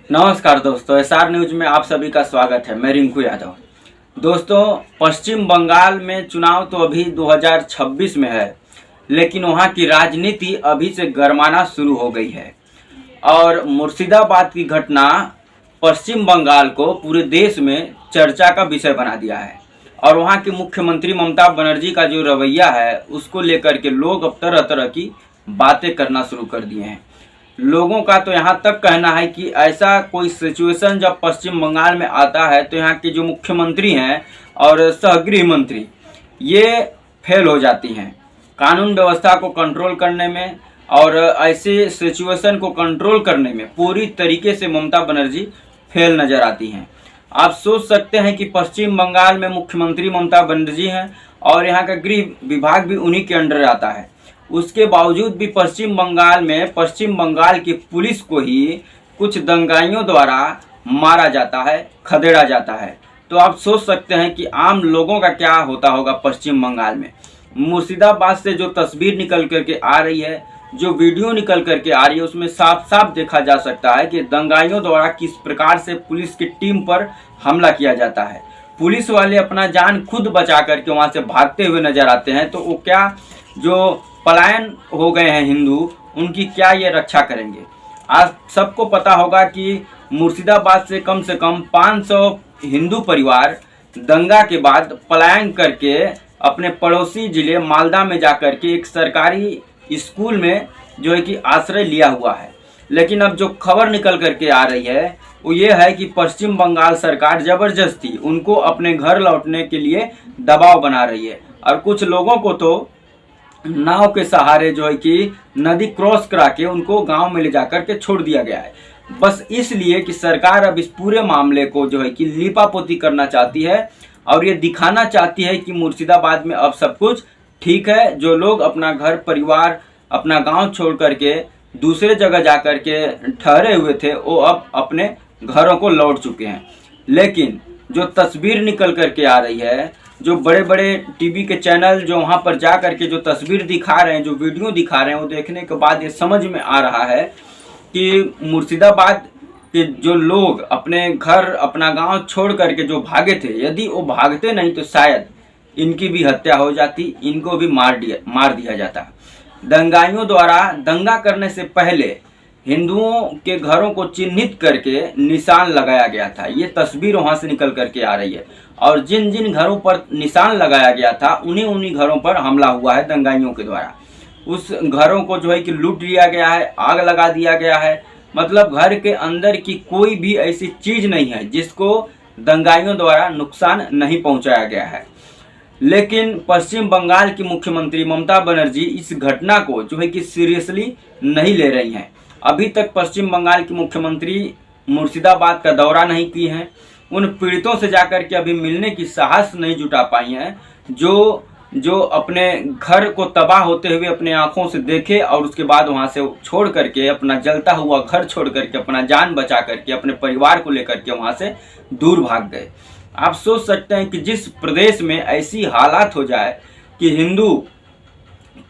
नमस्कार दोस्तों, SR news में आप सभी का स्वागत है। मैं रिंकू यादव। दोस्तों, पश्चिम बंगाल में चुनाव तो अभी 2026 में है, लेकिन वहां की राजनीति अभी से गरमाना शुरू हो गई है और मुर्शिदाबाद की घटना पश्चिम बंगाल को पूरे देश में चर्चा का विषय बना दिया है। और वहां की मुख्यमंत्री ममता बनर्जी का जो रवैया है उसको लेकर के लोग अब तरह तरह की बातें करना शुरू कर दिए हैं। लोगों का तो यहाँ तक कहना है कि ऐसा कोई सिचुएशन जब पश्चिम बंगाल में आता है तो यहाँ के जो मुख्यमंत्री हैं और सहगृह मंत्री ये फेल हो जाती हैं कानून व्यवस्था को कंट्रोल करने में, और ऐसे सिचुएशन को कंट्रोल करने में पूरी तरीके से ममता बनर्जी फेल नज़र आती हैं। आप सोच सकते हैं कि पश्चिम बंगाल में मुख्यमंत्री ममता बनर्जी हैं और यहाँ का गृह विभाग भी उन्हीं के अंडर आता है। उसके बावजूद भी पश्चिम बंगाल में पश्चिम बंगाल की पुलिस को ही कुछ दंगाइयों द्वारा मारा जाता है, खदेड़ा जाता है। तो आप सोच सकते हैं कि आम लोगों का क्या होता होगा पश्चिम बंगाल में। मुर्शिदाबाद से जो तस्वीर निकल करके आ रही है, जो वीडियो निकल करके आ रही है, उसमें साफ साफ देखा जा सकता है कि दंगाइयों द्वारा किस प्रकार से पुलिस की टीम पर हमला किया जाता है। पुलिस वाले अपना जान खुद बचा करके वहाँ से भागते हुए नजर आते हैं, तो वो क्या जो पलायन हो गए हैं हिंदू, उनकी क्या ये रक्षा करेंगे। आज सबको पता होगा कि मुर्शिदाबाद से कम 500 हिंदू परिवार दंगा के बाद पलायन करके अपने पड़ोसी जिले मालदा में जाकर के एक सरकारी स्कूल में जो है कि आश्रय लिया हुआ है। लेकिन अब जो खबर निकल करके आ रही है वो ये है कि पश्चिम बंगाल सरकार ज़बरदस्ती उनको अपने घर लौटने के लिए दबाव बना रही है, और कुछ लोगों को तो नाव के सहारे जो है कि नदी क्रॉस करा के उनको गांव में ले जाकर के छोड़ दिया गया है, बस इसलिए कि सरकार अब इस पूरे मामले को जो है कि लीपापोती करना चाहती है और ये दिखाना चाहती है कि मुर्शिदाबाद में अब सब कुछ ठीक है। जो लोग अपना घर परिवार अपना गांव छोड़ करके दूसरे जगह जा कर के ठहरे हुए थे वो अब अपने घरों को लौट चुके हैं। लेकिन जो तस्वीर निकल करके आ रही है, जो बड़े बड़े टीवी के चैनल जो वहाँ पर जा करके जो तस्वीर दिखा रहे हैं, जो वीडियो दिखा रहे हैं, वो देखने के बाद ये समझ में आ रहा है कि मुर्शिदाबाद के जो लोग अपने घर अपना गांव छोड़ करके जो भागे थे, यदि वो भागते नहीं तो शायद इनकी भी हत्या हो जाती, इनको भी मार दिया जाता। दंगाइयों द्वारा दंगा करने से पहले हिंदुओं के घरों को चिन्हित करके निशान लगाया गया था। ये तस्वीर वहां से निकल करके आ रही है, और जिन जिन घरों पर निशान लगाया गया था उन्हीं घरों पर हमला हुआ है दंगाइयों के द्वारा। उस घरों को जो है कि लूट लिया गया है, आग लगा दिया गया है। मतलब घर के अंदर की कोई भी ऐसी चीज नहीं है जिसको दंगाइयों द्वारा नुकसान नहीं पहुंचाया गया है। लेकिन पश्चिम बंगाल की मुख्यमंत्री ममता बनर्जी इस घटना को जो है कि सीरियसली नहीं ले रही हैं। अभी तक पश्चिम बंगाल की मुख्यमंत्री मुर्शिदाबाद का दौरा नहीं की हैं, उन पीड़ितों से जाकर के अभी मिलने की साहस नहीं जुटा पाई हैं जो अपने घर को तबाह होते हुए अपने आंखों से देखे और उसके बाद वहां से छोड़ करके अपना जलता हुआ घर छोड़ करके अपना जान बचा करके अपने परिवार को लेकर के वहां से दूर भाग गए। आप सोच सकते हैं कि जिस प्रदेश में ऐसी हालात हो जाए कि हिंदू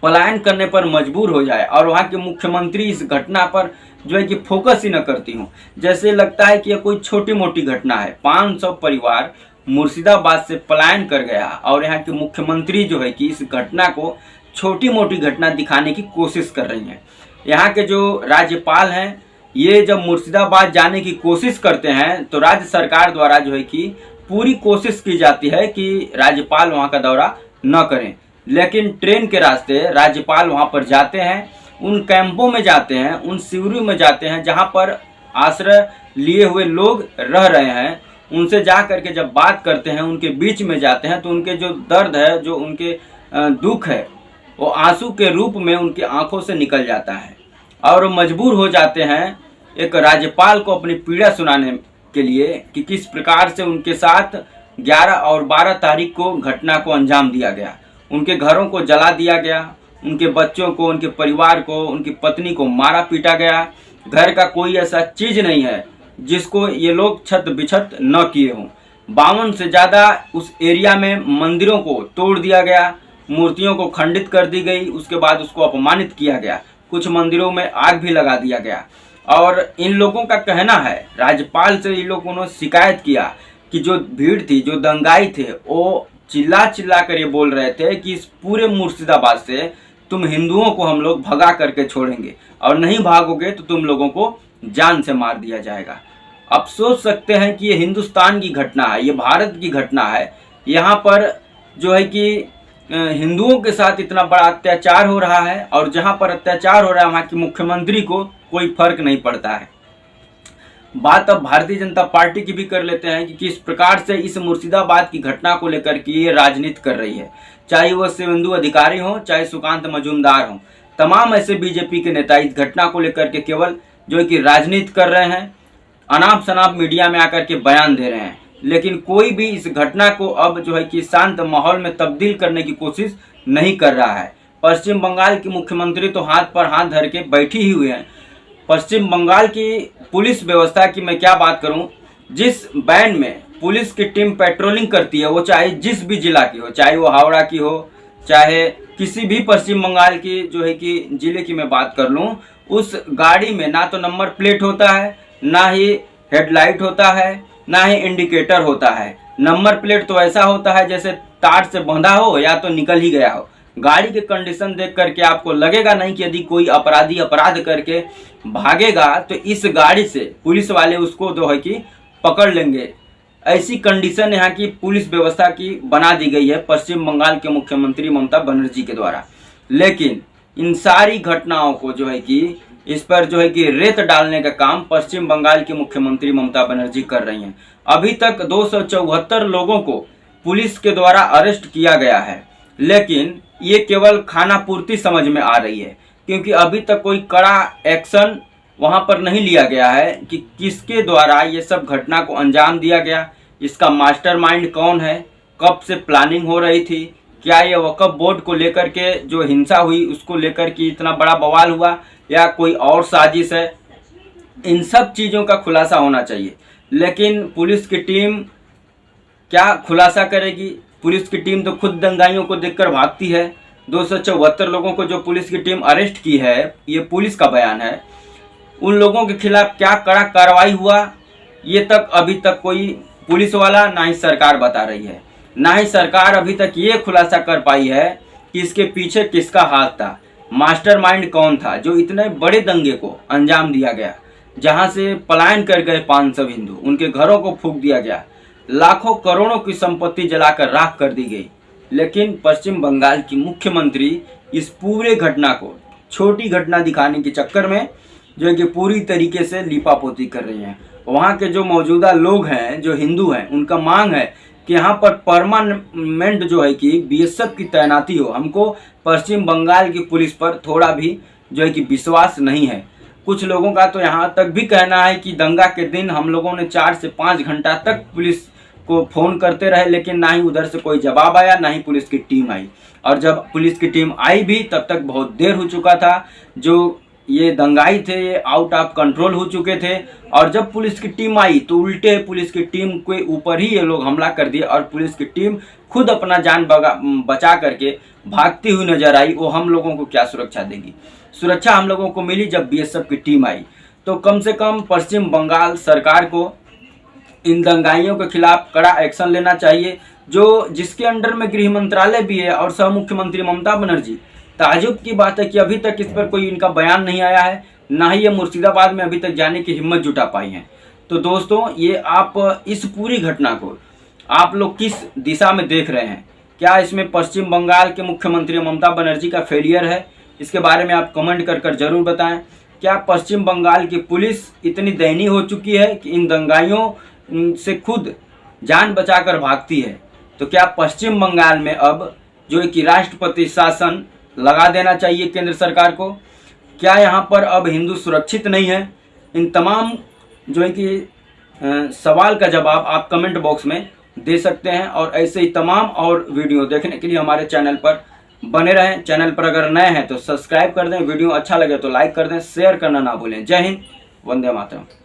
पलायन करने पर मजबूर हो जाए और वहाँ के मुख्यमंत्री इस घटना पर जो है कि फोकस ही न करती हूँ, जैसे लगता है कि यह कोई छोटी मोटी घटना है। 500 परिवार मुर्शिदाबाद से पलायन कर गया और यहाँ के मुख्यमंत्री जो है कि इस घटना को छोटी मोटी घटना दिखाने की कोशिश कर रही हैं। यहाँ के जो राज्यपाल हैं ये जब मुर्शिदाबाद जाने की कोशिश करते हैं तो राज्य सरकार द्वारा जो है कि पूरी कोशिश की जाती है कि राज्यपाल वहाँ का दौरा न करें। लेकिन ट्रेन के रास्ते राज्यपाल वहाँ पर जाते हैं, उन कैंपों में जाते हैं, उन शिविरों में जाते हैं जहाँ पर आश्रय लिए हुए लोग रह रहे हैं। उनसे जा करके जब बात करते हैं, उनके बीच में जाते हैं, तो उनके जो दर्द है, जो उनके दुख है, वो आंसू के रूप में उनकी आंखों से निकल जाता है और मजबूर हो जाते हैं एक राज्यपाल को अपनी पीड़ा सुनाने के लिए कि किस प्रकार से उनके साथ 11 और 12 तारीख को घटना को अंजाम दिया गया। उनके घरों को जला दिया गया, उनके बच्चों को, उनके परिवार को, उनकी पत्नी को मारा पीटा गया। घर का कोई ऐसा चीज नहीं है जिसको ये लोग छत बिछत न किए हों। 52 से ज़्यादा उस एरिया में मंदिरों को तोड़ दिया गया, मूर्तियों को खंडित कर दी गई, उसके बाद उसको अपमानित किया गया, कुछ मंदिरों में आग भी लगा दिया गया। और इन लोगों का कहना है, राज्यपाल से इन लोगों ने शिकायत किया कि जो भीड़ थी, जो दंगाई थे, वो चिल्ला चिल्ला कर ये बोल रहे थे कि इस पूरे मुर्शिदाबाद से तुम हिंदुओं को हम लोग भगा करके छोड़ेंगे और नहीं भागोगे तो तुम लोगों को जान से मार दिया जाएगा। अब सोच सकते हैं कि ये हिंदुस्तान की घटना है, ये भारत की घटना है। यहाँ पर जो है कि हिंदुओं के साथ इतना बड़ा अत्याचार हो रहा है और जहाँ पर अत्याचार हो रहा है वहाँ की मुख्यमंत्री को कोई फर्क नहीं पड़ता है। बात अब भारतीय जनता पार्टी की भी कर लेते हैं कि किस प्रकार से इस मुर्शिदाबाद की घटना को लेकर के ये राजनीति कर रही है। चाहे वो शिवेंदु अधिकारी हो, चाहे सुकांत मजूमदार हो, तमाम ऐसे बीजेपी के नेता इस घटना को लेकर के केवल जो है कि राजनीति कर रहे हैं, अनाप शनाप मीडिया में आकर के बयान दे रहे हैं, लेकिन कोई भी इस घटना को अब जो है कि शांत माहौल में तब्दील करने की कोशिश नहीं कर रहा है। पश्चिम बंगाल की मुख्यमंत्री तो हाथ पर हाथ धर के बैठी ही हुई है। पश्चिम बंगाल की पुलिस व्यवस्था की मैं क्या बात करूं, जिस बैंड में पुलिस की टीम पेट्रोलिंग करती है, वो चाहे जिस भी जिला की हो, चाहे वो हावड़ा की हो, चाहे किसी भी पश्चिम बंगाल की जो है कि जिले की मैं बात कर लूं, उस गाड़ी में ना तो नंबर प्लेट होता है, ना ही हेडलाइट होता है, ना ही इंडिकेटर होता है। नंबर प्लेट तो ऐसा होता है जैसे तार से बंधा हो या तो निकल ही गया हो। गाड़ी के कंडीशन देख करके आपको लगेगा नहीं कि यदि कोई अपराधी अपराध करके भागेगा तो इस गाड़ी से पुलिस वाले उसको जो है कि पकड़ लेंगे। ऐसी कंडीशन यहाँ की पुलिस व्यवस्था की बना दी गई है पश्चिम बंगाल के मुख्यमंत्री ममता बनर्जी के द्वारा। लेकिन इन सारी घटनाओं को जो है कि इस पर जो है कि रेत डालने का काम पश्चिम बंगाल की मुख्यमंत्री ममता बनर्जी कर रही हैं। अभी तक 274 लोगों को पुलिस के द्वारा अरेस्ट किया गया है, लेकिन ये केवल खाना पूर्ति समझ में आ रही है, क्योंकि अभी तक कोई कड़ा एक्शन वहां पर नहीं लिया गया है कि किसके द्वारा ये सब घटना को अंजाम दिया गया, इसका मास्टरमाइंड कौन है, कब से प्लानिंग हो रही थी, क्या ये वक्फ बोर्ड को लेकर के जो हिंसा हुई उसको लेकर के इतना बड़ा बवाल हुआ या कोई और साजिश है। इन सब चीज़ों का खुलासा होना चाहिए। लेकिन पुलिस की टीम क्या खुलासा करेगी? पुलिस की टीम तो खुद दंगाइयों को देखकर भागती है। 274 लोगों को जो पुलिस की टीम अरेस्ट की है, ये पुलिस का बयान है। उन लोगों के खिलाफ क्या कड़ा कार्रवाई हुआ, ये तक अभी तक कोई पुलिस वाला ना ही सरकार बता रही है। ना ही सरकार अभी तक ये खुलासा कर पाई है कि इसके पीछे किसका हाथ था, मास्टरमाइंड कौन था जो इतने बड़े दंगे को अंजाम दिया गया, जहां से पलायन कर गए 500 हिंदू, उनके घरों को फूंक दिया गया, लाखों करोड़ों की संपत्ति जलाकर राख कर दी गई। लेकिन पश्चिम बंगाल की मुख्यमंत्री इस पूरे घटना को छोटी घटना दिखाने के चक्कर में जो है कि पूरी तरीके से लीपापोती कर रही हैं। वहाँ के जो मौजूदा लोग हैं, जो हिंदू हैं, उनका मांग है कि यहाँ पर परमानेंट जो है कि बीएसएफ की तैनाती हो। हमको पश्चिम बंगाल की पुलिस पर थोड़ा भी जो है कि विश्वास नहीं है। कुछ लोगों का तो यहाँ तक भी कहना है कि दंगा के दिन हम लोगों ने 4 से 5 घंटा तक पुलिस को फ़ोन करते रहे, लेकिन ना ही उधर से कोई जवाब आया, ना ही पुलिस की टीम आई। और जब पुलिस की टीम आई भी तब तक बहुत देर हो चुका था। जो ये दंगाई थे ये आउट ऑफ कंट्रोल हो चुके थे। और जब पुलिस की टीम आई तो उल्टे पुलिस की टीम के ऊपर ही ये लोग हमला कर दिए और पुलिस की टीम खुद अपना जान बचा करके भागती हुई नजर आई। वो हम लोगों को क्या सुरक्षा देगी? सुरक्षा हम लोगों को मिली जब बीएसएफ की टीम आई। तो कम से कम पश्चिम बंगाल सरकार को इन दंगाइयों के खिलाफ कड़ा एक्शन लेना चाहिए, जो जिसके अंडर में गृह मंत्रालय भी है और सह मुख्यमंत्री ममता बनर्जी। ताजुब की बात है कि अभी तक इस पर कोई इनका बयान नहीं आया है, ना ही ये मुर्शिदाबाद में अभी तक जाने की हिम्मत जुटा पाई हैं। तो दोस्तों, ये आप इस पूरी घटना को आप लोग किस दिशा में देख रहे हैं? क्या इसमें पश्चिम बंगाल के मुख्यमंत्री ममता बनर्जी का फेलियर है? इसके बारे में आप कमेंट कर जरूर बताएं। क्या पश्चिम बंगाल की पुलिस इतनी दयनीय हो चुकी है कि इन दंगाइयों से खुद जान बचाकर भागती है? तो क्या पश्चिम बंगाल में अब जो है कि राष्ट्रपति शासन लगा देना चाहिए केंद्र सरकार को? क्या यहाँ पर अब हिंदू सुरक्षित नहीं है? इन तमाम जो है कि सवाल का जवाब आप कमेंट बॉक्स में दे सकते हैं। और ऐसे ही तमाम और वीडियो देखने के लिए हमारे चैनल पर बने रहें। चैनल पर अगर नए हैं तो सब्सक्राइब कर दें, वीडियो अच्छा लगे तो लाइक कर दें, शेयर करना ना भूलें। जय हिंद, वंदे मातरम।